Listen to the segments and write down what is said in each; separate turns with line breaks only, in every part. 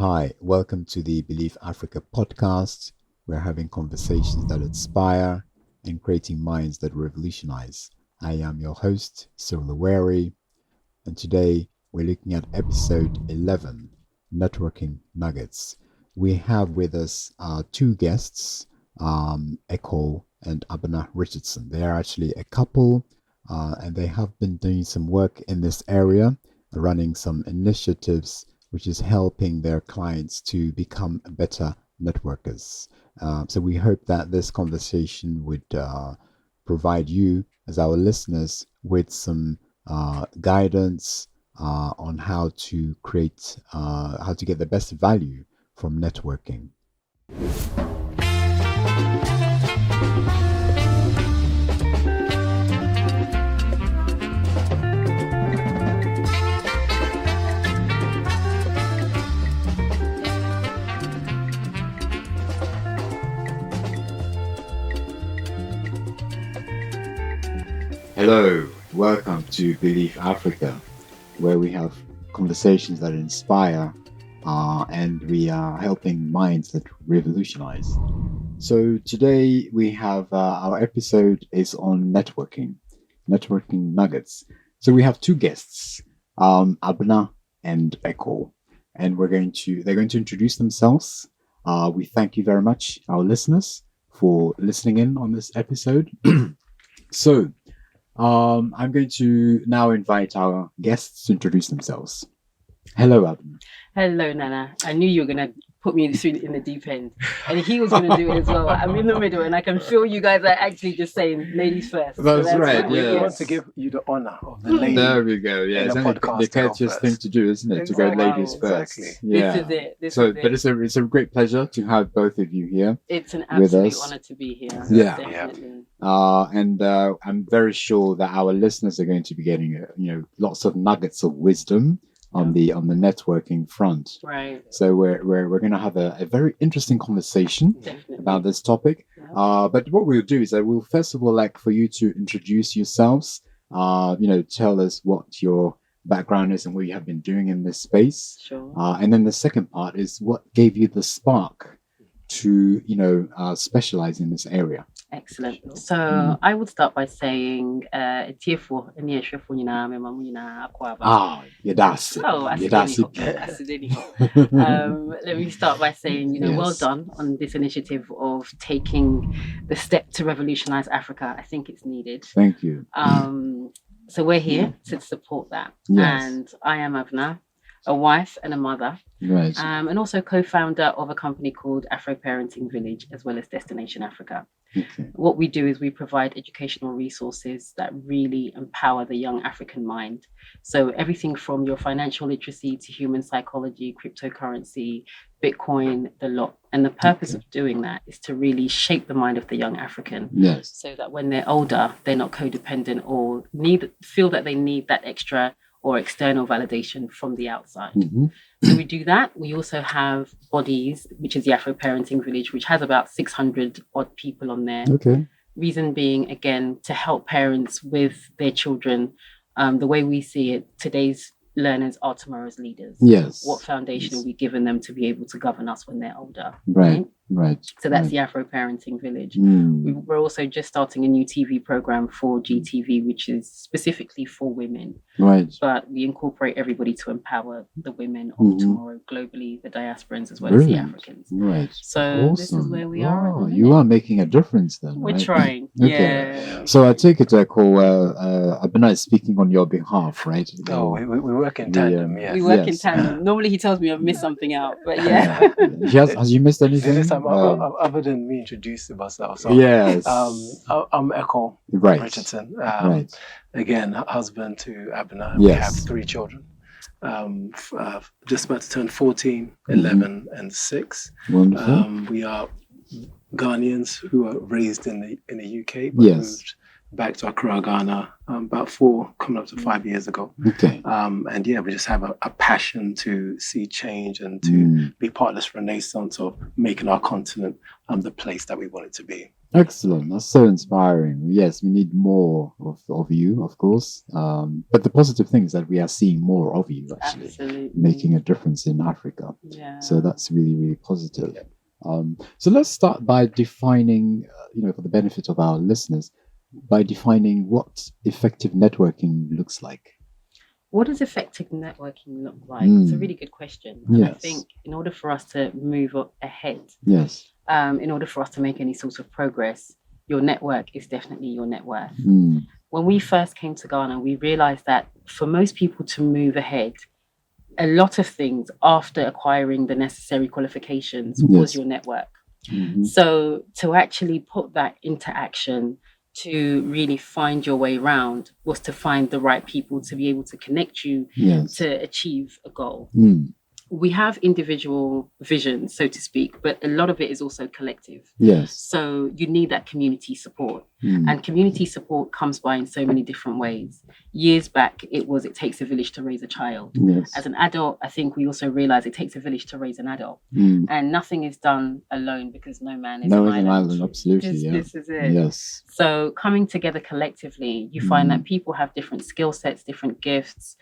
Hi, welcome to the BelieveAfrica podcast. We're having conversations that inspire and creating minds that revolutionize. I am your host, Cyril Awere, and today we're looking at episode 11, Networking Nuggets. We have with us two guests, Ekow and Abena Richardson. They are actually a couple, and they have been doing some work in this area, running some initiatives which is helping their clients to become better networkers. So we hope that this conversation would provide you, as our listeners, with some guidance on how to create, how to get the best value from networking. Hello, welcome to BelieveAfrica, where we have conversations that inspire and we are helping minds that revolutionize. So today we have our episode is on networking nuggets. So we have two guests, Abena and Ekow, and they're going to introduce themselves. We thank you very much, our listeners, for listening in on this episode. So I'm going to now invite our guests to introduce themselves. Hello, Abena.
Hello, Nana. I knew you were going to put me in the deep end. And he was going to do it as well. I'm in the middle and I can feel you guys are actually just saying ladies first.
That's right, yeah.
We want to give you the honor of the lady.
There we go, yeah. It's only the courteous thing to do, isn't it?
Exactly.
To go ladies first.
Exactly.
Yeah.
This is it.
But it's a great pleasure to have both of you here.
It's an
with
absolute
us.
honor to be here.
Yeah.
Definitely.
And I'm very sure that our listeners are going to be getting lots of nuggets of wisdom on the networking front.
Right.
So we're going to have a very interesting conversation
Definitely.
about this topic.
Yeah.
But what we'll do is I will first of all like for you to introduce yourselves. Tell us what your background is and what you have been doing in this space.
Sure.
And then the second part is what gave you the spark to specialize in this area.
Excellent. So I would start by saying
Let me
start by saying,
Yes.
well done on this initiative of taking the step to revolutionize Africa. I think it's needed.
Thank you.
So we're here to support that.
Yes.
And I am Abena, a wife and a mother,
Right.
and also co-founder of a company called Afro Parenting Village, as well as Destination Africa.
Okay.
What we do is we provide educational resources that really empower the young African mind. So everything from your financial literacy to human psychology, cryptocurrency, Bitcoin, the lot. And the purpose of doing that is to really shape the mind of the young African.
Yes.
So that when they're older, they're not codependent or feel that they need that extra or external validation from the outside.
Mm-hmm.
So we do that. We also have Bodies, which is the Afro Parenting Village, which has about 600 odd people on there.
Okay.
Reason being, again, to help parents with their children. The way we see it, today's learners are tomorrow's leaders.
Yes.
What foundation are we giving them to be able to govern us when they're older?
Right. Right.
So that's the Afro Parenting Village.
Mm.
We're also just starting a new TV program for GTV, which is specifically for women.
Right.
But we incorporate everybody to empower the women of tomorrow globally, the diasporans as well
Brilliant.
as the Africans.
Right.
So
Awesome.
this is where we are.
Oh,
at the
you
minute.
are making a difference then.
We're
right?
trying.
Okay.
Yeah.
So I take it, Ekow, Abena is speaking on your behalf, right?
No, we work in tandem, yes.
We work in
Yes.
tandem. Normally he tells me I've missed something out, but yeah.
Has you missed anything?
This time, other than me introducing myself. So,
Yes.
I'm Ekow
Right.
Richardson.
Right.
Again, husband to Abena.
Yes.
We have 3 children. Just about to turn 14, 11, and 6.
Wonderful.
We are Ghanaians who are raised in the UK, but
Yes.
moved back to Accra, Ghana, about 4, coming up to 5 years ago.
Okay.
And yeah, we just have a passion to see change and to be part of this renaissance of making our continent the place that we want it to be.
Excellent. That's so inspiring. Yes, we need more of you, of course. But the positive thing is that we are seeing more of you actually
Absolutely.
making a difference in Africa.
Yeah.
So that's really, really positive. So let's start by defining, for the benefit of our listeners, by defining what effective networking looks like.
What does effective networking look like? It's a really good question. And I
Yes.
think in order for us to move ahead,
Yes.
in order for us to make any sort of progress, your network is definitely your net worth.
Mm.
When we first came to Ghana, we realized that for most people to move ahead, a lot of things after acquiring the necessary qualifications was
Yes.
your network.
Mhm.
So to actually put that into action, to really find your way around, was to find the right people to be able to connect you
Yes.
to achieve a goal.
Mm.
We have individual visions, so to speak, but a lot of it is also collective.
Yes.
So you need that community support.
Mm.
And community support comes by in so many different ways. Years back, it takes a village to raise a child.
Yes.
As an adult, I think we also realize it takes a village to raise an adult.
Mm.
And nothing is done alone because no man is
No,
an
it's an
island.
island, absolutely. Yeah.
This is it.
Yes.
So coming together collectively, you find that people have different skill sets, different gifts,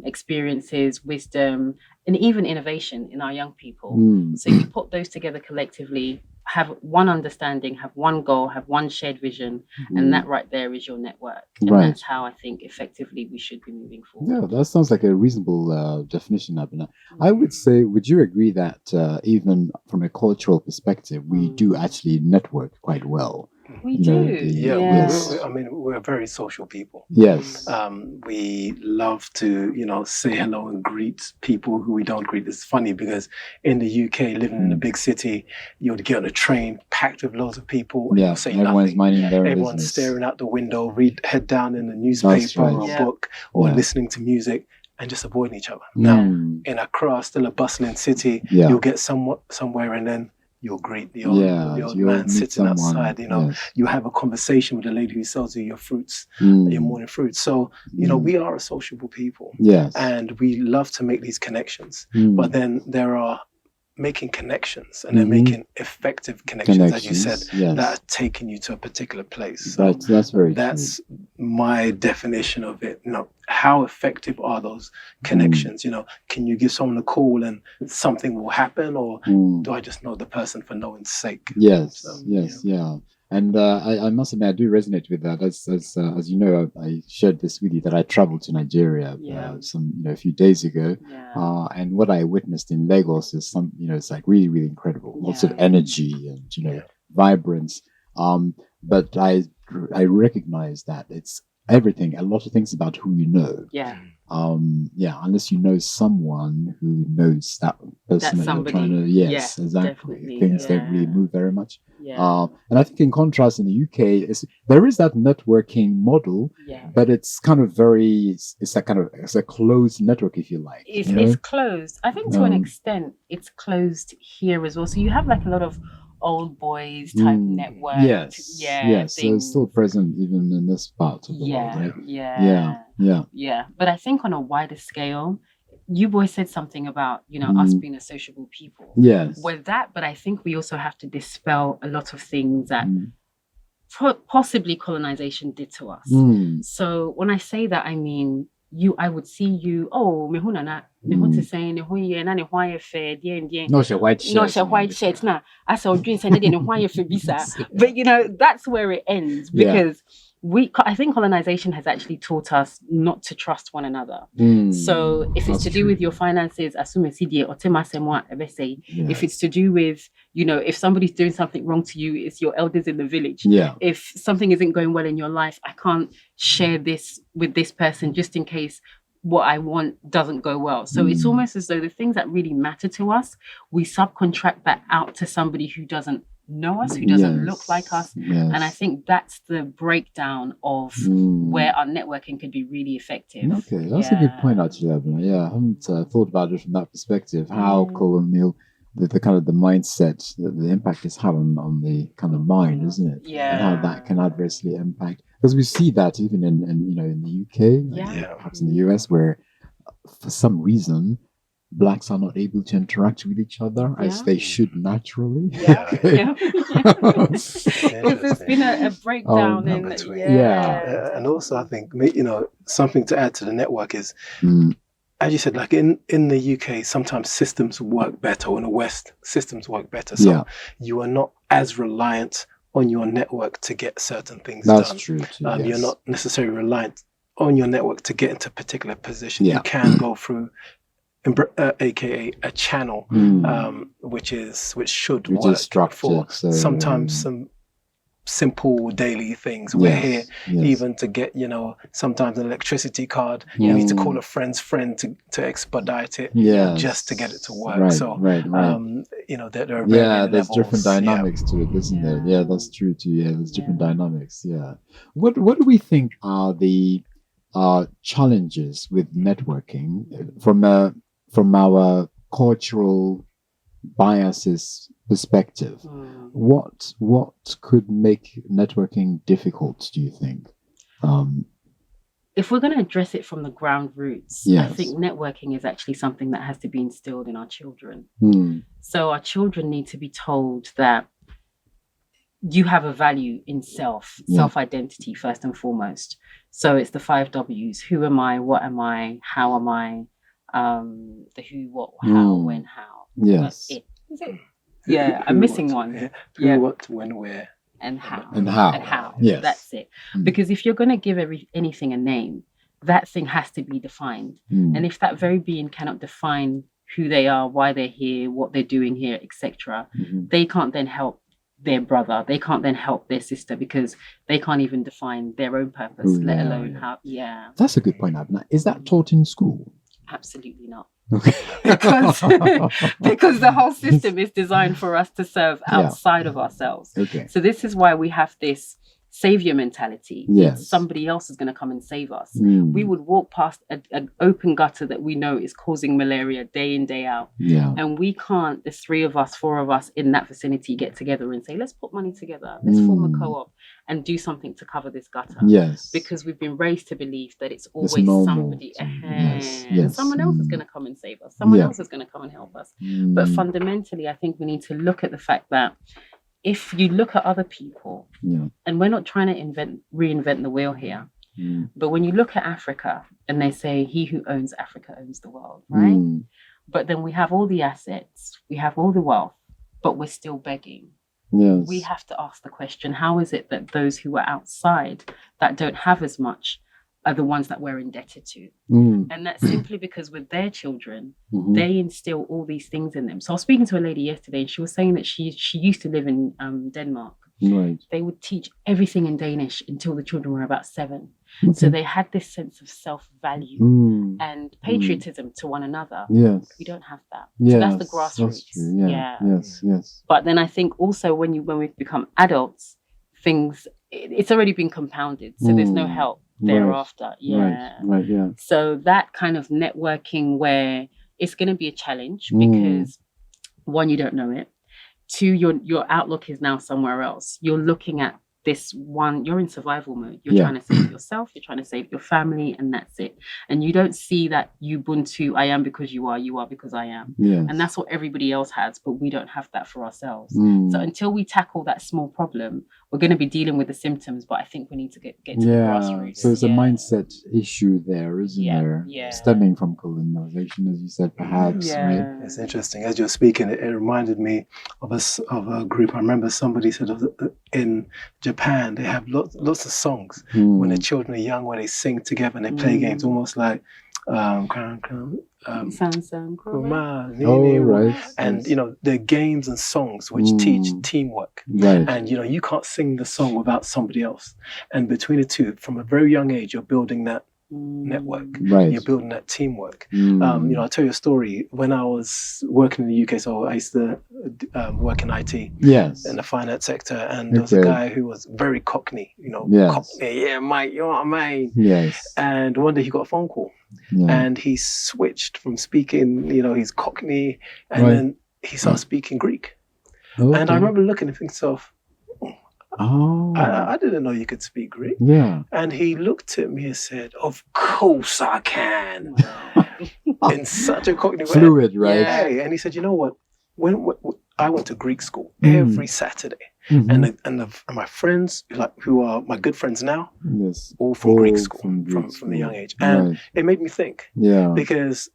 experiences, wisdom, and even innovation in our young people.
Mm.
So you put those together collectively, have one understanding, have one goal, have one shared vision, and that right there is your network. And
Right.
that's how I think effectively we should be moving forward.
Yeah, that sounds like a reasonable definition, Abena. I would say, would you agree that even from a cultural perspective, we do actually network quite well?
We
You know,
do.
Yeah,
Yes.
we're very social people.
Yes.
We love to, say hello and greet people who we don't greet. It's funny because in the UK, living in a big city, you would get on a train packed with loads of people. And
Yeah,
you'll say
everyone's
nothing.
minding their
Everyone's
business.
staring out the window, head down in the newspaper
right.
or a
Yeah.
book, or
Yeah.
listening to music and just avoiding each other. Now, in Accra, still a bustling city,
Yeah.
you'll get somewhere and then you'll greet the old
you'll
man
meet
sitting
someone.
outside.
Yes.
You have a conversation with the lady who sells you your fruits,
Mm.
your morning fruits. So, we are a sociable people.
Yes.
And we love to make these connections.
Mm.
But then there are making connections and then making effective connections, as you said,
yes.
that are taking you to a particular place. So
That's very
that's my definition of it. How effective are those connections? Can you give someone a call and something will happen, or
true.
do I just know the person for knowing's sake?
Yes,
So,
yes, yeah. And I must admit, I do resonate with that. As you know, I shared this with you that I traveled to Nigeria a few days ago.
Yeah.
And what I witnessed in Lagos is it's like really, really incredible. Lots of energy and, vibrance. But I recognize that it's everything, a lot of things about who you know.
Yeah.
Unless you know someone who knows that person that
somebody.
you're trying to, yes,
Yeah,
exactly.
definitely,
Things don't really
yeah.
move very much.
Yeah.
And I think in contrast in the UK, there is that networking model,
Yeah.
but it's kind of it's a closed network, if you like.
It's closed. I think to an extent it's closed here as well. So you have like a lot of old boys type network.
Yes. So
things.
it's still present even in this part of the world, right?
Yeah. But I think on a wider scale, you boys said something about, us being a sociable people.
Yes.
With that, but I think we also have to dispel a lot of things that possibly colonization did to us. So when I say that, I mean, I would see you, to say, no,
white shirt.
No, white shirt. Nah, I saw drinks and then but that's where it ends because I think colonization has actually taught us not to trust one another. So if it's to do with your finances, if it's to do with, if somebody's doing something wrong to you, it's your elders in the village.
Yeah.
If something isn't going well in your life, I can't share this with this person just in case what I want doesn't go well. So it's almost as though the things that really matter to us, we subcontract that out to somebody who doesn't know us, who doesn't look like us.
Yes.
And I think that's the breakdown of where our networking could be really effective.
Okay, that's a good point, actually, Abena. Yeah, I haven't thought about it from that perspective, how colonial the kind of the mindset, the impact it's had on the kind of mind, isn't it?
Yeah.
And how that can adversely impact, because we see that even in in the UK, perhaps in the US, where for some reason blacks are not able to interact with each other as they should naturally.
Because there's been a breakdown in
between. And also I think something to add to the network is, as you said, like in the UK, sometimes systems work better, or in the West, systems work better. So you are not as reliant on your network to get certain things done.
That's true too.
You're not necessarily reliant on your network to get into a particular position. You can go through aka a channel, which should work for sometimes some simple daily things. We're here even to get sometimes an electricity card. You need to call a friend's friend to expedite it, just to get it to work. There are
there's different dynamics to it, isn't there? Yeah, that's true too. There's different dynamics. What do we think are the challenges with networking from our cultural biases perspective? What could make networking difficult, do you think?
If we're going to address it from the ground roots, I think networking is actually something that has to be instilled in our children. So our children need to be told that you have a value in self-identity first and foremost. So it's the 5 W's: who am I, what am I, how am I, the who, what, how, when, how.
Yes.
Is it? Yeah, I'm missing one.
Who, what, when, where.
And how.
And how. Yes.
That's it. Because if you're going to give anything a name, that thing has to be defined. And if that very being cannot define who they are, why they're here, what they're doing here, etc., they can't then help their brother. They can't then help their sister, because they can't even define their own purpose, let alone how.
That's a good point, Abena. Is that taught in school?
Absolutely not.
Okay.
because the whole system is designed for us to serve outside of ourselves.
Okay.
So this is why we have this savior mentality.
Yes.
Somebody else is going to come and save us. We would walk past an open gutter that we know is causing malaria day in, day out. And we can't, the 3 of us, 4 of us in that vicinity, get together and say, let's put money together. Let's form a co-op and do something to cover this gutter.
Yes.
Because we've been raised to believe that it's always somebody ahead.
Yes.
Someone else is going to come and save us. Someone else is going to come and help us. But fundamentally, I think we need to look at the fact that if you look at other people, and we're not trying to reinvent the wheel here, but when you look at Africa and they say, he who owns Africa owns the world, right? But then we have all the assets, we have all the wealth, but we're still begging.
Yes.
We have to ask the question, how is it that those who are outside that don't have as much are the ones that we're indebted to? And that's simply because with their children, they instill all these things in them. So I was speaking to a lady yesterday, and she was saying that she used to live in Denmark.
Right.
They would teach everything in Danish until the children were about 7. So they had this sense of self-value and patriotism to one another.
Yes.
We don't have that.
Yes,
so that's the grassroots.
That's true. Yes.
But then I think also when we've become adults, it's already been compounded. So there's no help thereafter.
Right.
So that kind of networking where it's going to be a challenge because 1, you don't know it. 2, your outlook is now somewhere else. You're looking at this one, you're in survival mode. You're trying to save yourself, you're trying to save your family, and that's it. And you don't see that Ubuntu, I am because you are because I am.
Yes.
And that's what everybody else has, but we don't have that for ourselves. So until we tackle that small problem, we're going to be dealing with the symptoms, but I think we need to get to the grassroots.
So it's a mindset issue there, isn't there?
Yeah.
Stemming from colonization, as you said, perhaps, right?
It's interesting. As you're speaking, it reminded me of a group. I remember somebody said in Japan, they have lots of songs when the children are young, where they sing together and they play games, almost like right. And they're games and songs which teach teamwork.
Right.
And you can't sing the song without somebody else. And between the two, from a very young age, you're building that network.
Right.
You're building that teamwork. I'll tell you a story. When I was working in the UK, so I used to work in IT, in the finance sector, and there was a guy who was very Cockney, Cockney, mate, you know what I mean?
Yes.
And one day he got a phone call, and he switched from speaking, he's Cockney, and then he started speaking Greek.
Okay.
And I remember looking and thinking to myself,
Oh,
I didn't know you could speak Greek.
yeah.
And he looked at me and said, "Of course I can." In such a cockney way.
Fluid, right?
Yeah.
Hey, and he said, "You know what? When I went to Greek school every Saturday,
Mhm.
and my friends, who are my good friends now,
Yes.
all from Greek school, from a young age, and
Right.
it made me think
Yeah.
because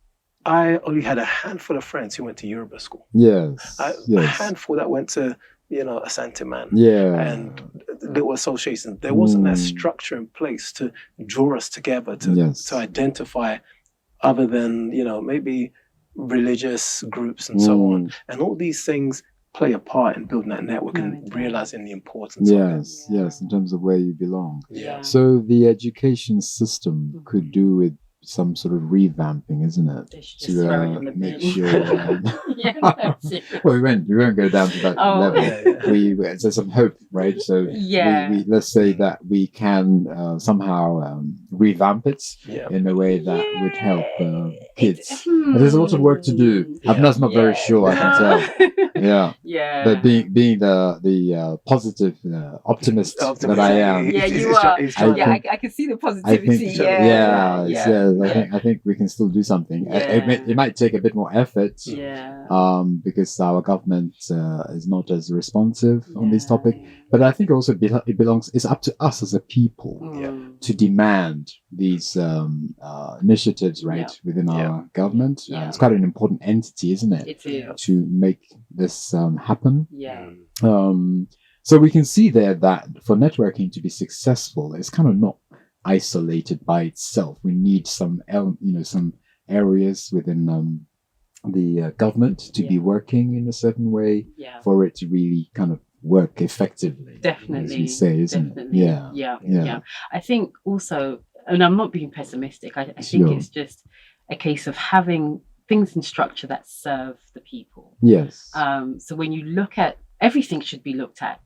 I only had a handful of friends who went to Yoruba school.
Yes.
A
Yes.
handful that went to Asante Man
Yeah.
and little associations. There wasn't that structure in place to draw us together to identify, other than maybe religious groups and so on. And all these things play a part in building that network and realizing the importance of it.
Yes, in terms of where you belong.
Yeah.
So the education system could do with some sort of revamping, isn't it? To make sure. Well, we won't go down to that level.
Yeah.
There's some hope, right? So we let's say that we can somehow revamp it in a way that would help kids. But there's a lot of work to do. I'm not very sure. I can tell. Yeah. But being the positive optimist that I am.
Yeah, you are. I can see the positivity.
I think we can still do something. It might take a bit more effort. Because our government is not as responsive on this topic. But I think also it's up to us as a people to demand these initiatives, right, within our government. It's quite an important entity, isn't it?
It is.
To make this happen. So we can see there that for networking to be successful, it's kind of not isolated by itself. We need some areas within the government to be working in a certain way for it to really kind of work effectively.
Definitely,
as we say, isn't it?
Yeah. I think also, and I'm not being pessimistic. I think it's just a case of having things in structure that serve the people.
Yes.
So when you look at everything, should be looked at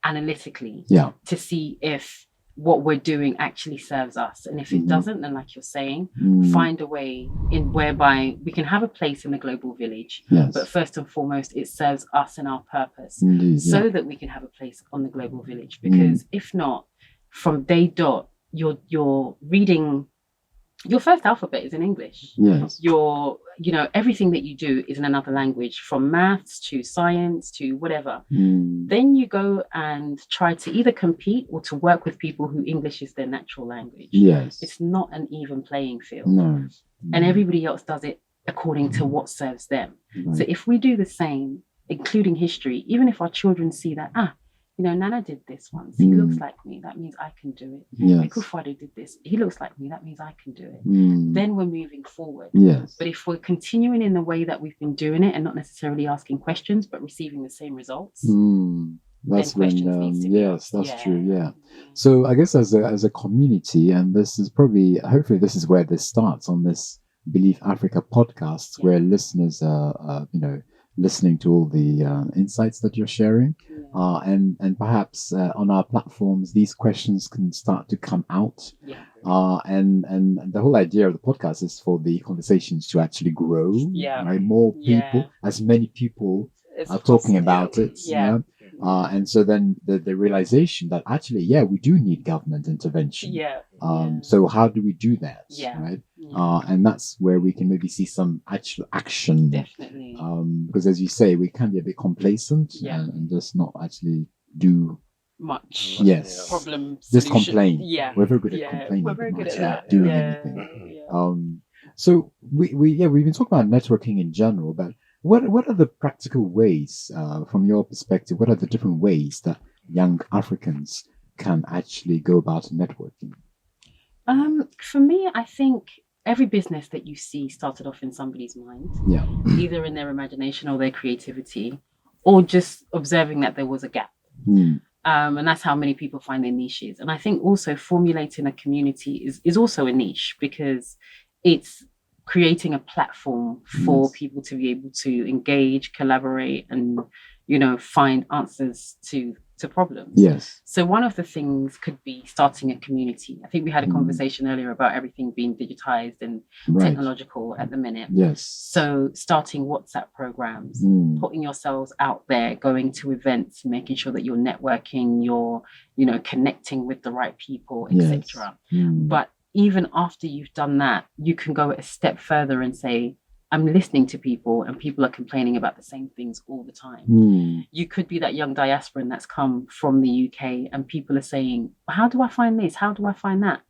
analytically to see if what we're doing actually serves us, and if it doesn't, then like you're saying, find a way in whereby we can have a place in the global village, but first and foremost it serves us and our purpose, so that we can have a place on the global village. Because if not, from day dot, you're reading, your first alphabet is in English. Everything that you do is in another language, from maths to science to whatever. Then you go and try to either compete or to work with people who English is their natural language. It's not an even playing field. And everybody else does it according to what serves them. So if we do the same, including history, even if our children see that, Nana did this once, he looks like me, that means I can do it. Ekow Richardson did this, he looks like me, that means I can do it. Then we're moving forward. But if we're continuing in the way that we've been doing it and not necessarily asking questions but receiving the same results,
that's when that's true. So I guess as a community, and this is hopefully this is where this starts on this Believe Africa podcast, where listeners are listening to all the insights that you're sharing, and perhaps on our platforms these questions can start to come out, and the whole idea of the podcast is for the conversations to actually grow, right? More people, as many people are talking about it, and so then the realization that actually we do need government intervention. So how do we do that, right? And that's where we can maybe see some actual action.
Definitely.
Because as you say, we can be a bit complacent and just not actually do
much.
Problem solution. Just complain. We're very good at complaining.
We're very good at that.
Doing anything. So we've been talking about networking in general, but what are the practical ways, from your perspective, what are the different ways that young Africans can actually go about networking?
For me, I think every business that you see started off in somebody's mind, either in their imagination or their creativity, or just observing that there was a gap. And that's how many people find their niches. And I think also formulating a community is also a niche, because it's creating a platform for people to be able to engage, collaborate, and find answers to to problems.
Yes.
So one of the things could be starting a community. I think we had a conversation earlier about everything being digitized and technological at the minute.
Yes.
So starting WhatsApp programs, putting yourselves out there, going to events, making sure that you're networking, you're, connecting with the right people, etc. But even after you've done that, you can go a step further and say, I'm listening to people and people are complaining about the same things all the time. You could be that young diasporan that's come from the UK and people are saying, how do I find this? How do I find that?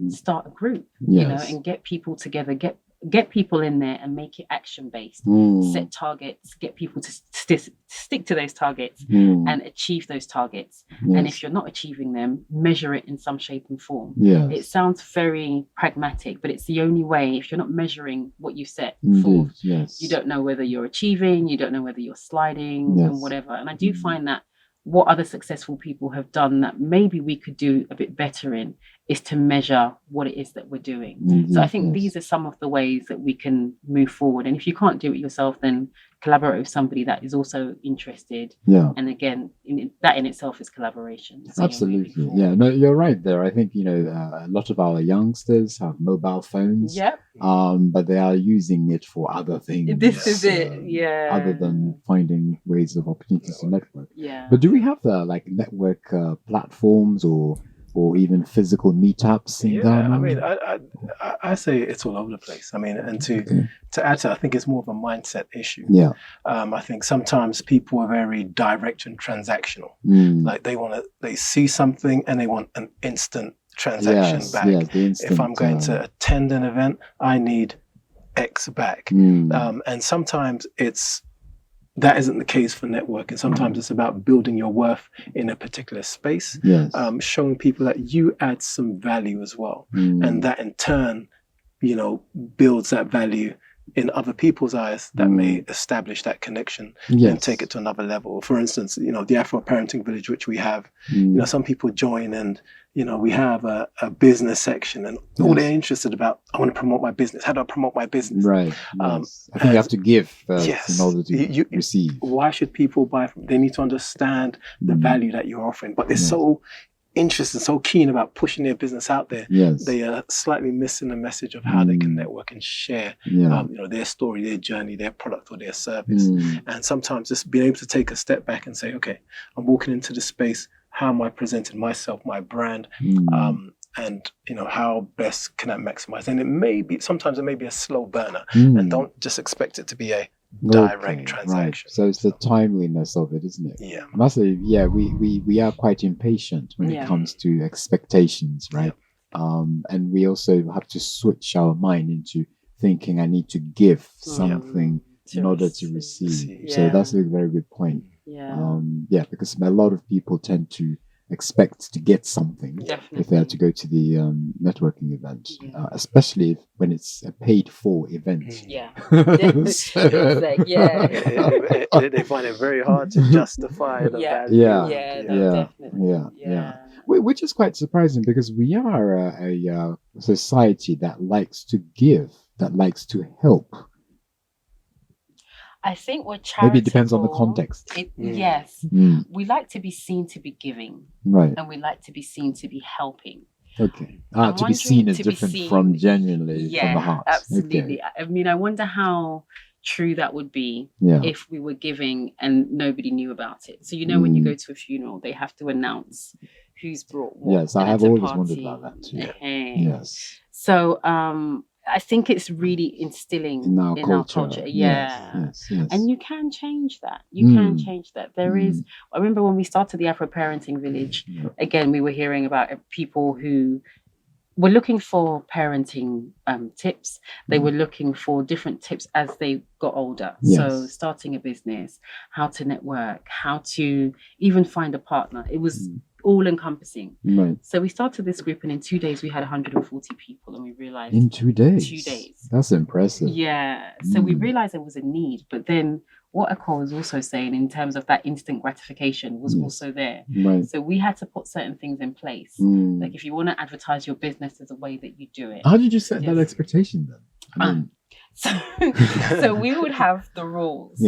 Start a group, and get people together, get people in there and make it action-based. Set targets, get people to stick to those targets and achieve those targets. And if you're not achieving them, measure it in some shape and form. It sounds very pragmatic, but it's the only way. If you're not measuring what you set forth, you don't know whether you're achieving, you don't know whether you're sliding and whatever. And I do find that what other successful people have done that maybe we could do a bit better in is to measure what it is that we're doing. So I think these are some of the ways that we can move forward. And if you can't do it yourself, then collaborate with somebody that is also interested. And again, that in itself is collaboration. So
absolutely. Yeah, no, you're right there. I think, a lot of our youngsters have mobile phones. But they are using it for other things.
This is it.
Other than finding ways of opportunities to network. But do we have network platforms or even physical meetups in Ghana?
I mean, I say it's all over the place. I mean, and to add to, I think it's more of a mindset issue. I think sometimes people are very direct and transactional. Like they see something and they want an instant transaction back. If I'm going to attend an event, I need X back. And sometimes that isn't the case for networking. Sometimes it's about building your worth in a particular space, showing people that you add some value as well. And that in turn, builds that value in other people's eyes that may establish that connection and take it to another level. For instance, the Afro parenting village, which we have, some people join and, we have a business section and all they're interested about, I want to promote my business. How do I promote my business?
Right. I think you have to give first in order to receive.
Why should people buy from? They need to understand the value that you're offering, but they're so interested, so keen about pushing their business out there. They are slightly missing the message of how they can network and share, their story, their journey, their product or their service. And sometimes just being able to take a step back and say, okay, I'm walking into this space. How am I presenting myself, my brand? And how best can I maximize? And sometimes it may be a slow burner, and don't just expect it to be a direct transaction.
So it's the timeliness of it, isn't it? I must say, we are quite impatient when it comes to expectations, right? And we also have to switch our mind into thinking I need to give something in order to receive. So that's a very good point. Because a lot of people tend to expect to get something if they have to go to the networking event, especially when it's a paid-for event.
They find it very hard to justify the value.
Which is quite surprising because we are a society that likes to give, that likes to help.
I think we're charitable.
Maybe it depends on the context.
Yes. We like to be seen to be giving.
Right.
And we like to be seen to be helping.
Okay. To be seen is different from genuinely from the heart.
Absolutely. Okay. I mean, I wonder how true that would be if we were giving and nobody knew about it. So, when you go to a funeral, they have to announce who's brought what.
Yes, I have always wondered about that too.
Yes. So, I think it's really instilling in our culture.
Yes.
And you can change that. Can change that. There is, I remember when we started the Afro Parenting Village, again, we were hearing about people who were looking for parenting tips. They were looking for different tips as they got older. So starting a business, how to network, how to even find a partner. It was all encompassing. So we started this group and in 2 days we had 140 people and we realized
in 2 days.
2 days.
That's impressive.
So we realized there was a need, but then what Ekow was also saying in terms of that instant gratification was also there. So we had to put certain things in place. Like if you want to advertise your business, there's a way that you do it.
How did you set that expectation then?
So we would have the rules.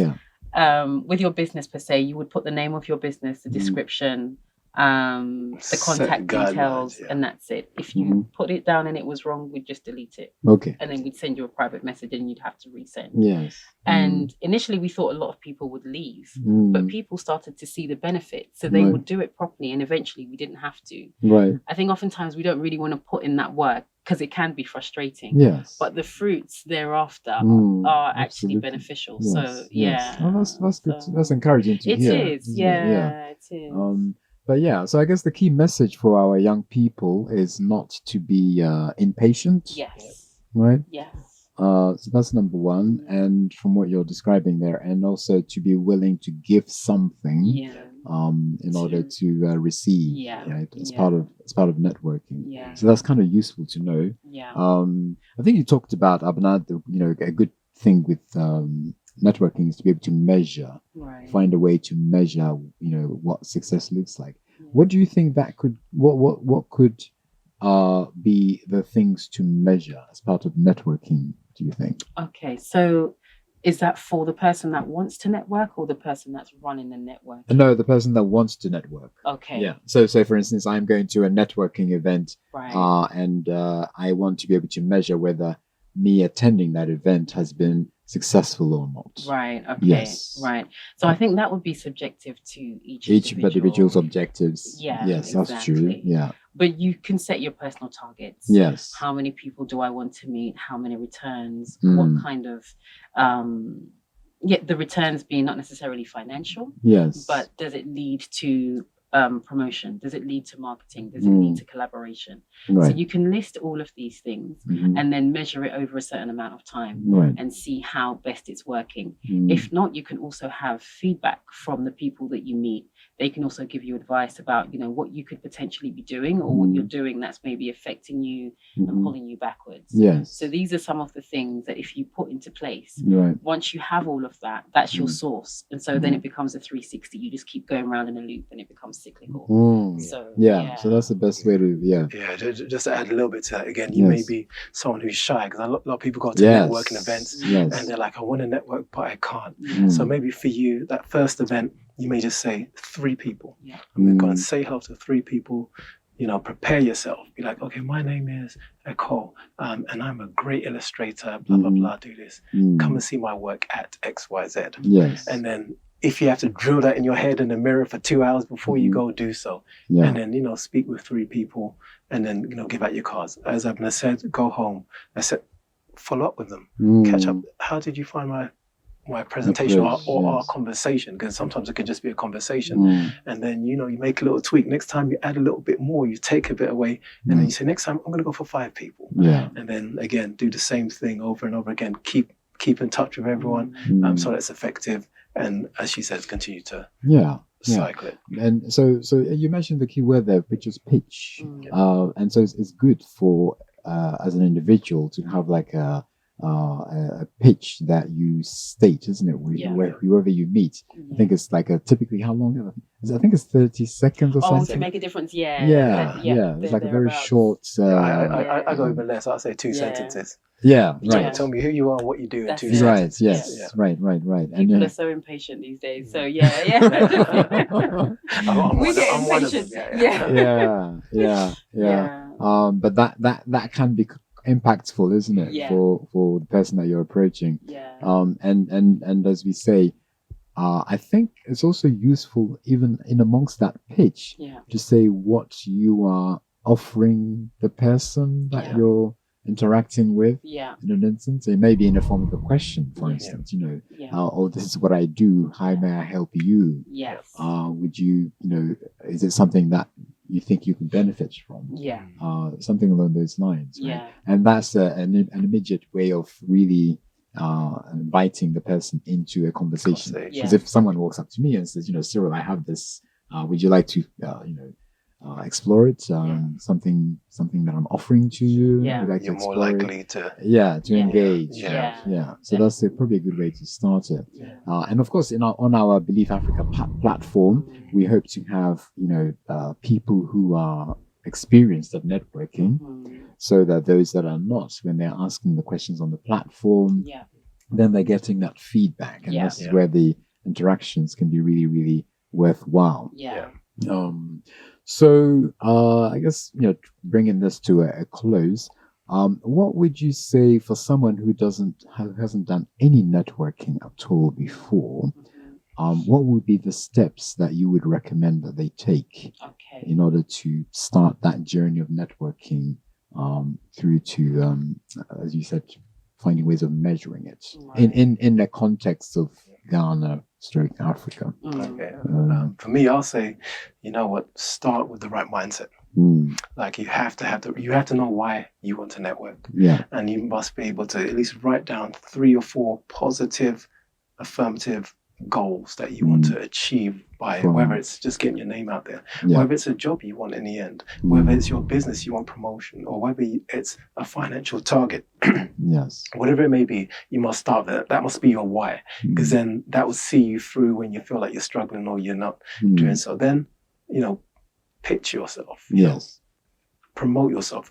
with your business per se, you would put the name of your business, the description, the contact details, and that's it. If you put it down and it was wrong, we'd just delete it.
Okay.
And then we'd send you a private message and you'd have to resend.
Yes.
And initially we thought a lot of people would leave, but people started to see the benefit. So they would do it properly, and eventually we didn't have to.
Right.
I think oftentimes we don't really want to put in that work because it can be frustrating.
Yes.
But the fruits thereafter are actually beneficial.
Yes.
So yeah.
Oh, that's good. That's encouraging to hear.
It is. Yeah, it is.
But yeah, so I guess the key message for our young people is not to be impatient.
Yes.
Right?
Yes.
So that's number one. And from what you're describing there, and also to be willing to give something in order to receive.
Yeah.
Right? It's part of networking.
Yeah.
So that's kind of useful to know.
Yeah.
I think you talked about, Abena, a good thing with networking is to be able to measure, find a way to measure, what success looks like. What do you think that could, what could be the things to measure as part of networking, do you think?
Okay, so is that for the person that wants to network or the person that's running the network?
No, the person that wants to network.
Okay.
Yeah. So for instance, I'm going to a networking event, and I want to be able to measure whether me attending that event has been successful or not.
Right. Okay.
Yes.
Right. So I think that would be subjective to each
individual's objectives.
Yeah.
Yes,
exactly.
that's true. Yeah.
But you can set your personal targets.
Yes.
How many people do I want to meet? How many returns? What kind of the returns being not necessarily financial.
Yes.
But does it lead to promotion? Does it lead to marketing? Does it lead to collaboration?
Right.
So you can list all of these things and then measure it over a certain amount of time and see how best it's working. If not, you can also have feedback from the people that you meet. They can also give you advice about, what you could potentially be doing or what you're doing that's maybe affecting you and pulling you backwards.
Yes.
So these are some of the things that if you put into place,
right.
once you have all of that, that's your source. And so then it becomes a 360. You just keep going around in a loop and it becomes cyclical. So
so that's the best way to
just to add a little bit to that again, you may be someone who's shy, because a lot of people go to networking events and they're like, I want to network but I can't. So maybe for you, that first event, you may just say 3 people. I'm going to go and say hello to 3 people. Prepare yourself. Be like, okay, my name is Ekow, and I'm a great illustrator, blah, blah, blah, do this. Come and see my work at XYZ.
Yes.
And then if you have to drill that in your head in the mirror for 2 hours before you go, do so. And then, speak with 3 people and then, give out your cards. As Abena said, go home. I said, follow up with them. Catch up. How did you find my presentation or our conversation? Because sometimes it can just be a conversation. And then, you make a little tweak. Next time you add a little bit more, you take a bit away. And then you say, next time I'm going to go for 5 people. And then again, do the same thing over and over again. Keep in touch with everyone so that's effective. And as she says, continue to cycle it.
And so you mentioned the key word there, which is pitch. And so it's good for as an individual to have like a pitch that you state, isn't it? Where whoever you meet, I think it's like typically how long? I think it's 30 seconds or something.
To make a difference,
It's like a very short.
I go even less. I'll say 2 sentences.
Yeah, right.
Tell me who you are, what you do in 2
sentences.
Right,
yes, right.
People are so impatient these days. So I'm
one of them.
But that can be impactful, isn't it? For the person that you're approaching. And as we say, I think it's also useful even in amongst that pitch to say what you are offering the person that you're interacting with in an instance. It may be in the form of a question, for instance, oh, this is what I do, how may I help you? Would you, is it something that you think you can benefit from? Something along those lines, right? And that's an immediate way of really inviting the person into a conversation. Because if someone walks up to me and says, Cyril, I have this, would you like to explore it? Something that I'm offering to you. Like
you're more likely to
engage. So that's probably a good way to start it. And of course, on our BelieveAfrica platform, we hope to have people who are experienced at networking, so that those that are not, when they're asking the questions on the platform, then they're getting that feedback, and that's where the interactions can be really, really worthwhile.
Yeah.
So I guess, bringing this to a close, what would you say for someone who hasn't done any networking at all before? What would be the steps that you would recommend that they take in order to start that journey of networking through to, as you said, finding ways of measuring it in the context of Ghana, Africa?
For me, I'll say, start with the right mindset. Like you have to know why you want to network. And you must be able to at least write down 3 or 4 positive, affirmative goals that you want to achieve by whether it's just getting your name out there, whether it's a job you want in the end, whether it's your business you want promotion, or whether it's a financial target. Whatever it may be, you must start there. That must be your why, because then that will see you through when you feel like you're struggling or you're not doing so. Then, pitch yourself, promote yourself,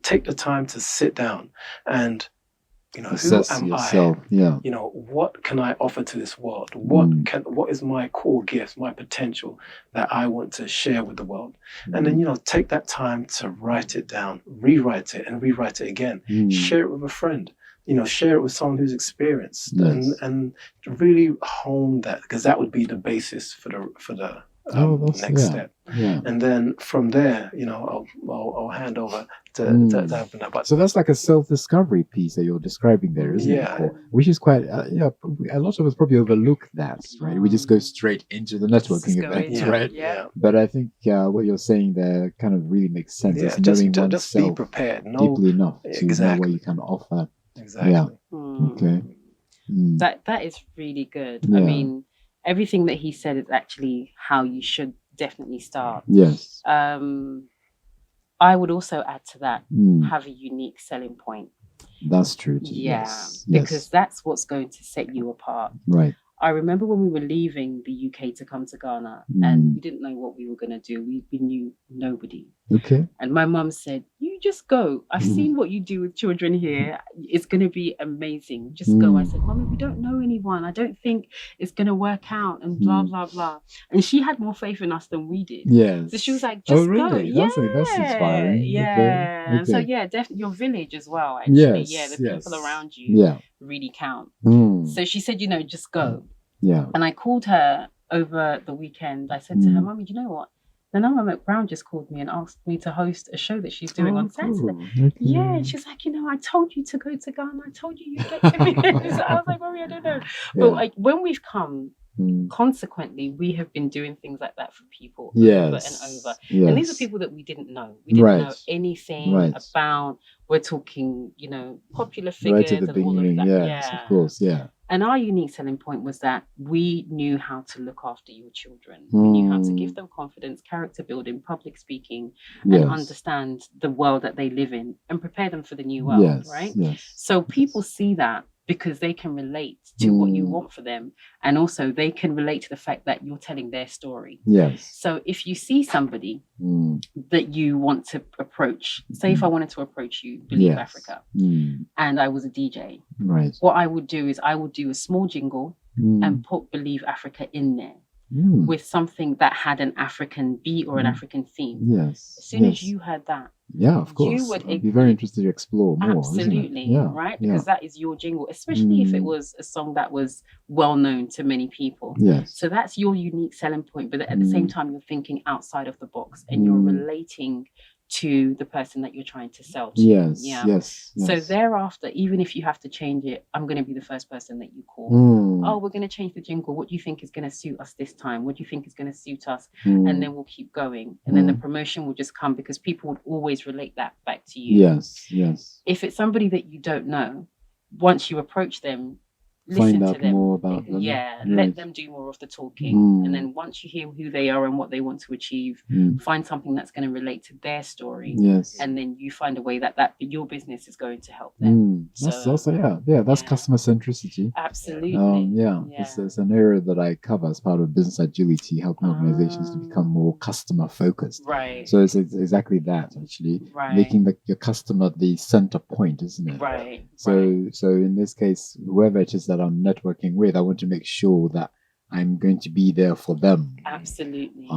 take the time to sit down and
assess
who am
yourself.
I? What can I offer to this world? What is my core gift, my potential that I want to share with the world? And then, take that time to write it down, rewrite it and rewrite it again. Share it with a friend, share it with someone who's experienced and really hone that, because that would be the basis for the next step. And then from there, I'll hand over to Abena. But
so that's like a self-discovery piece that you're describing there, isn't it? Which is quite, a lot of us probably overlook that, right? We just go straight into the networking event, right? But I think what you're saying there kind of really makes sense. It's knowing
just be prepared,
deeply enough to know what you can offer. Okay.
That is really good. I mean, everything that he said is actually how you should definitely start.
Yes.
I would also add to that, have a unique selling point.
That's true too.
Because that's what's going to set you apart.
Right.
I remember when we were leaving the UK to come to Ghana and we didn't know what we were going to do. We knew nobody.
Okay.
And my mum said, you just go. I've seen what you do with children here. It's going to be amazing. Just go. I said, Mummy, we don't know anyone. I don't think it's going to work out and blah, blah, blah. And she had more faith in us than we did.
Yes.
So she was like, just go.
That's inspiring.
Yeah. Okay. And so, definitely your village as well, actually. The people around you really count. So she said, just go.
Yeah.
And I called her over the weekend. I said to her, Mummy, do you know what? Nana Brown just called me and asked me to host a show that she's doing on Saturday. Okay. Yeah, and she's like, I told you to go to Ghana. I told you you'd get to me. So I was like, Mummy, I don't know. But when we've come, consequently, we have been doing things like that for people over and over. And these are people that we didn't know. We didn't know anything about. We're talking, popular figures
right at the
and all of that.
Yes, of course,
And our unique selling point was that we knew how to look after your children. We knew how to give them confidence, character building, public speaking, and understand the world that they live in and prepare them for the new world, right? So people see that because they can relate to what you want for them. And also they can relate to the fact that you're telling their story. So if you see somebody that you want to approach, say if I wanted to approach you, BelieveAfrica, and I was a DJ, what I would do is I would do a small jingle and put BelieveAfrica in there with something that had an African beat or an African theme. As soon as you heard that,
of course, you would be very interested to explore more.
Absolutely, right? Because that is your jingle, especially if it was a song that was well known to many people. So that's your unique selling point. But at the same time, you're thinking outside of the box and you're relating to the person that you're trying to sell to. So thereafter, even if you have to change it, I'm going to be the first person that you call. Oh, we're going to change the jingle. What do you think is going to suit us this time? What do you think is going to suit us? And then we'll keep going. And then the promotion will just come because people would always relate that back to you. If it's somebody that you don't know, once you approach them, listen
find out
to them.
more about them.
Let them do more of the talking. And then once you hear who they are and what they want to achieve, find something that's going to relate to their story. And then you find a way that your business is going to help them.
That's also, that's customer centricity.
Absolutely.
It's an area that I cover as part of business agility, helping organizations to become more customer focused. So it's exactly that, actually. Making your customer the center point, isn't it? So in this case, whoever it is that I'm networking with, I want to make sure that I'm going to be there for them.
Absolutely.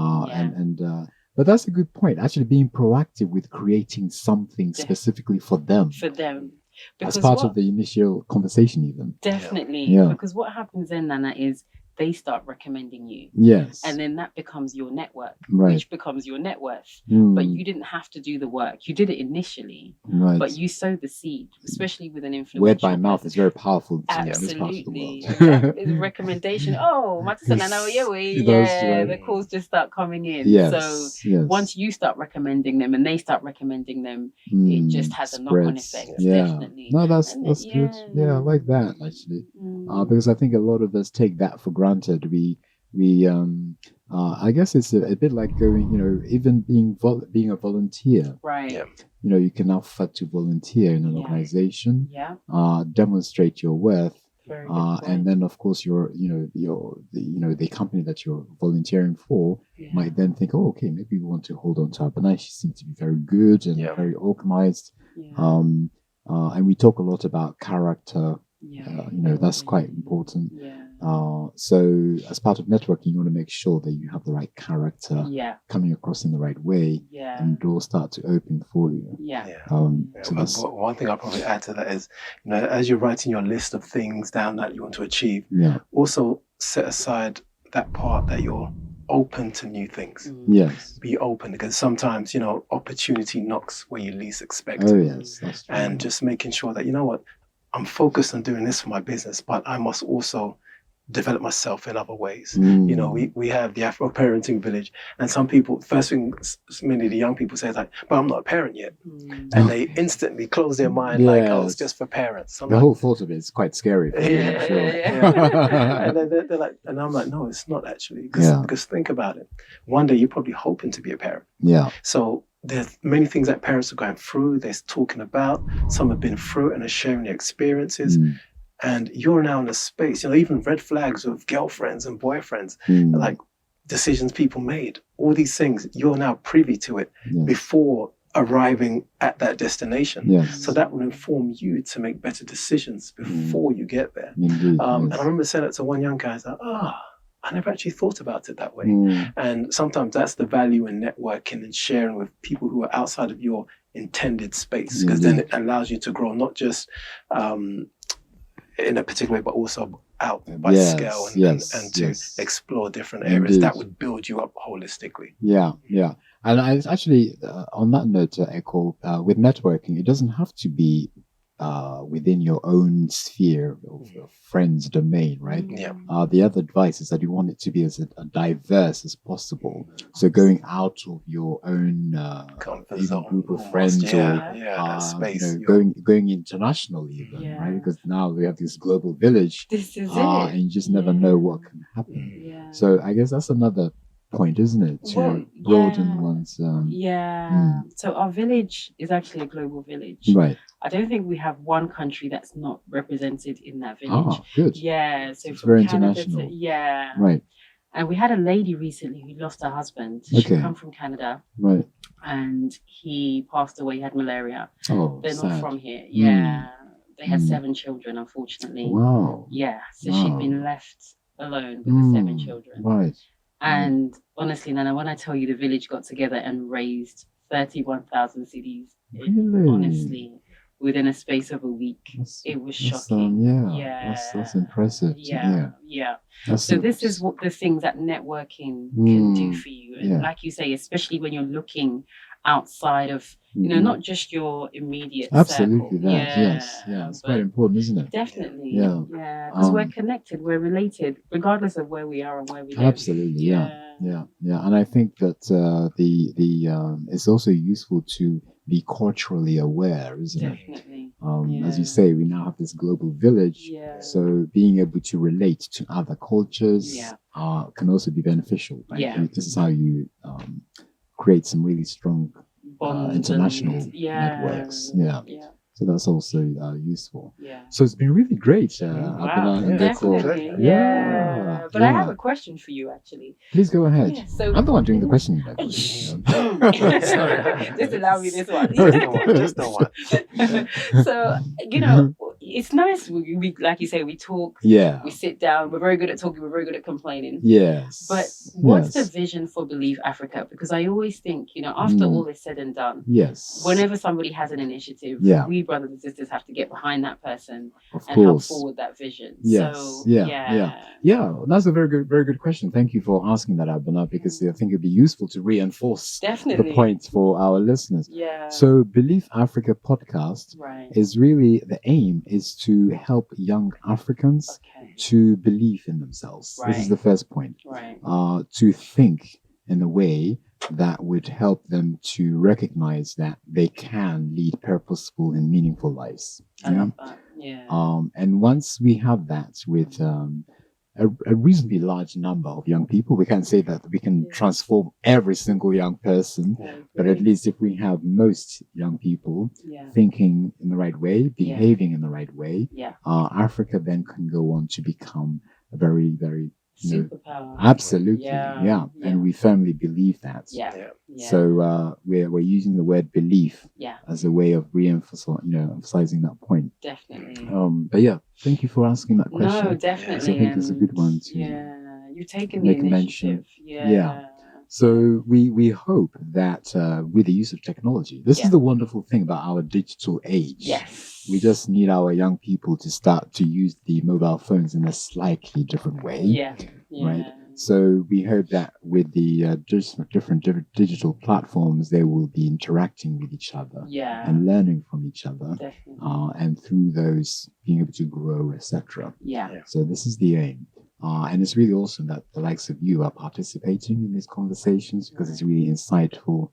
But that's a good point. Actually, being proactive with creating something specifically for them.
For them.
As part of the initial conversation, even.
Definitely.
Yeah.
Because what happens then, Nana, is they start recommending you.
Yes.
And then that becomes your network,
right.
which becomes your net worth. But you didn't have to do the work. You did it initially.
Right.
But you sowed the seed, especially with an influential
word by mouth is very powerful.
Absolutely. It's a recommendation. Oh, Nana Awere. The calls just start coming in.
Yes.
So once you start recommending them and they start recommending them, it just has a knock-on effect.
Yeah.
Definitely.
No, that's good. Yeah, I like that actually. Because I think a lot of us take that for granted. I guess it's a bit like going, even being a volunteer.
Right. Yeah.
You can afford to volunteer in an organization.
Yeah.
Demonstrate your worth.
Very good point.
And then of course the company that you're volunteering for might then think, oh, okay, maybe we want to hold on to Abena. She seems to be very good and very organized. Yeah. And we talk a lot about character. That's quite important. So as part of networking, you want to make sure that you have the right character coming across in the right way, and doors start to open for you.
So one thing I'll probably add to that is, as you're writing your list of things down that you want to achieve, also set aside that part that you're open to new things.
Yes.
Be open, because sometimes, opportunity knocks where you least expect it.
Oh, yes, that's true.
And just making sure that, I'm focused on doing this for my business, but I must also develop myself in other ways. We have the Afro parenting village, and some people, first thing many of the young people say is like, but I'm not a parent yet. And they instantly close their mind like, oh, it's just for parents.
The whole thought of it is quite scary.
And then they're like, and I'm like, no, it's not actually. Because think about it. One day you're probably hoping to be a parent.
Yeah.
So there's many things that parents are going through, they're talking about. Some have been through it and are sharing their experiences. And you're now in a space, even red flags of girlfriends and boyfriends, like decisions people made, all these things, you're now privy to it before arriving at that destination.
Yes.
So that will inform you to make better decisions before you get there.
Indeed,
and I remember saying that to one young guy, I was like, I never actually thought about it that way. And sometimes that's the value in networking and sharing with people who are outside of your intended space, because then it allows you to grow, not just in a particular way, but also out by scale and to explore different areas that would build you up holistically.
Yeah. And I actually, on that note, Ekow, with networking, it doesn't have to be within your own sphere of friends' domain, right?
Yeah.
The other advice is that you want it to be as diverse as possible. So going out of your own group of friends,
space,
going international even, right? Because now we have this global village,
this is
and you just never know what can happen. So I guess that's another point, isn't it? To broaden one's
So our village is actually a global village,
right?
I don't think we have one country that's not represented in that village.
Good.
Yeah, so
it's
from
very
Canada
international.
Right. And we had a lady recently who lost her husband. She come from Canada,
right?
And he passed away. He had malaria.
Oh,
they're
sad.
not from here. Yeah, they had 7 children, unfortunately.
Wow.
Yeah, so she'd been left alone with the 7 children.
Right.
And honestly, Nana, when I tell you the village got together and raised 31,000 cedis, honestly, within a space of a week, it was shocking.
That's impressive.
So this is what the things that networking can do for you. And like you say, especially when you're looking outside of, not just your immediate
circle.
That.
It's quite important, isn't it?
Definitely. Because we're connected, we're related, regardless of where we are and where we live.
Absolutely. And I think that it's also useful to be culturally aware, isn't it?
Definitely.
As you say, we now have this global village, so being able to relate to other cultures can also be beneficial. Right? This is how you create some really strong international networks. So that's also useful. So it's been really great. Abena and Ekow.
But I have a question for you, actually.
Please go ahead.
So
I'm the one doing the questioning.
Just allow me this one.
Just the one.
So, it's nice. We like you say, we talk.
Yeah.
We sit down. We're very good at talking. We're very good at complaining.
Yes.
But what's the vision for Believe Africa? Because I always think, after all is said and done,
yes,
whenever somebody has an initiative, we brothers and sisters have to get behind that person help forward that vision.
Yes.
So,
yeah. That's a very good question. Thank you for asking that, Abena, because I think it'd be useful to reinforce the point for our listeners.
Yeah.
So Believe Africa podcast is really, the aim is to help young Africans to believe in themselves. This is the first point. To think in a way that would help them to recognize that they can lead purposeful and meaningful lives.
I love that. Yeah.
And once we have that with a reasonably large number of young people, we can't say that we can transform every single young person, but at least if we have most young people thinking in the right way, behaving in the right way, Africa then can go on to become a very, very
superpower.
Absolutely, and we firmly believe that. So we're using the word belief as a way of emphasizing that point.
Definitely.
But thank you for asking that question.
No, definitely.
I think it's a good one to
you've taken the initiative.
So we hope that with the use of technology, this is the wonderful thing about our digital age.
Yes.
We just need our young people to start to use the mobile phones in a slightly different way. Right. So we hope that with the different digital platforms, they will be interacting with each other and learning from each other, and through those being able to grow, etc. So this is the aim. And it's really awesome that the likes of you are participating in these conversations, because it's really insightful,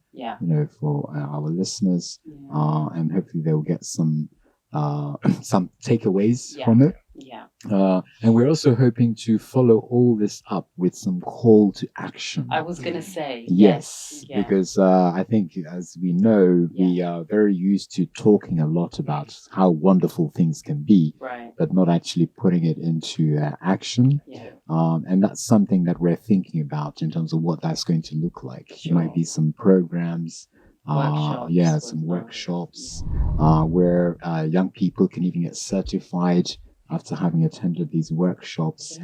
for our listeners, and hopefully they'll get some takeaways from it. And we're also hoping to follow all this up with some call to action.
I was going to say.
Yes. Because I think, as we know, we are very used to talking a lot about how wonderful things can be, but not actually putting it into action. And that's something that we're thinking about in terms of what that's going to look like. There might be some programs, some workshops where young people can even get certified after having attended these workshops,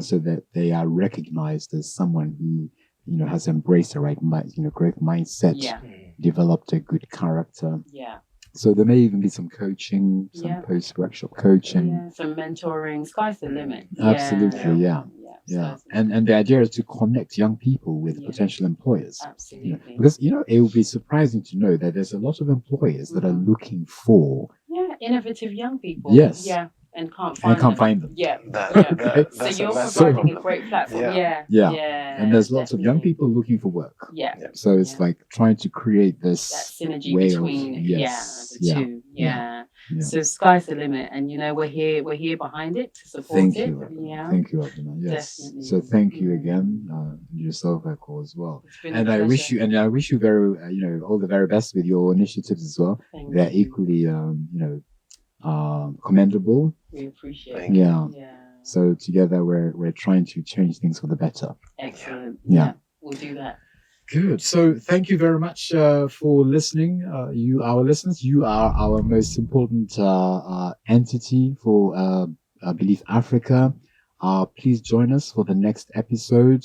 so that they are recognized as someone who has embraced the right growth mindset, developed a good character. So there may even be some coaching, some post-workshop coaching,
some mentoring. Sky's the limit.
Absolutely, and the idea is to connect young people with potential employers.
Absolutely.
Because it will be surprising to know that there's a lot of employers that are looking for
innovative young people. And can't find them. So you're providing a great platform.
And there's lots of young people looking for work. So it's like trying to create this
that synergy between the two. So sky's the limit, and we're here behind it to support
Thank
it.
You. Thank you, Abena. Yes. Definitely. So thank you again, yourself, Ekow, as well. And I wish you very all the very best with your initiatives as well. They're equally commendable.
We appreciate it.
So together we're trying to change things for the better.
Excellent. We'll do that.
Good. So thank you very much for listening. You, our listeners, you are our most important entity for Believe Africa. Please join us for the next episode.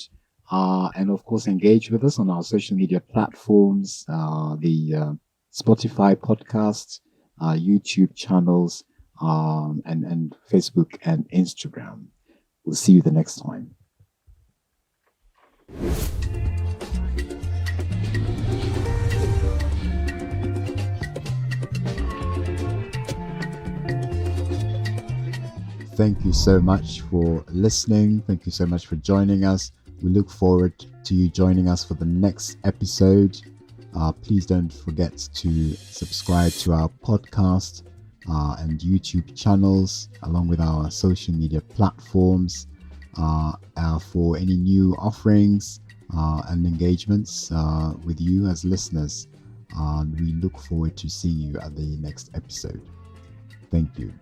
And of course, engage with us on our social media platforms, the Spotify podcast, YouTube channels, and Facebook and Instagram. We'll see you the next time. Thank you so much for listening. Thank you so much for joining us. We look forward to you joining us for the next episode. Please don't forget to subscribe to our podcast and YouTube channels, along with our social media platforms, for any new offerings and engagements with you as listeners. We look forward to seeing you at the next episode. Thank you.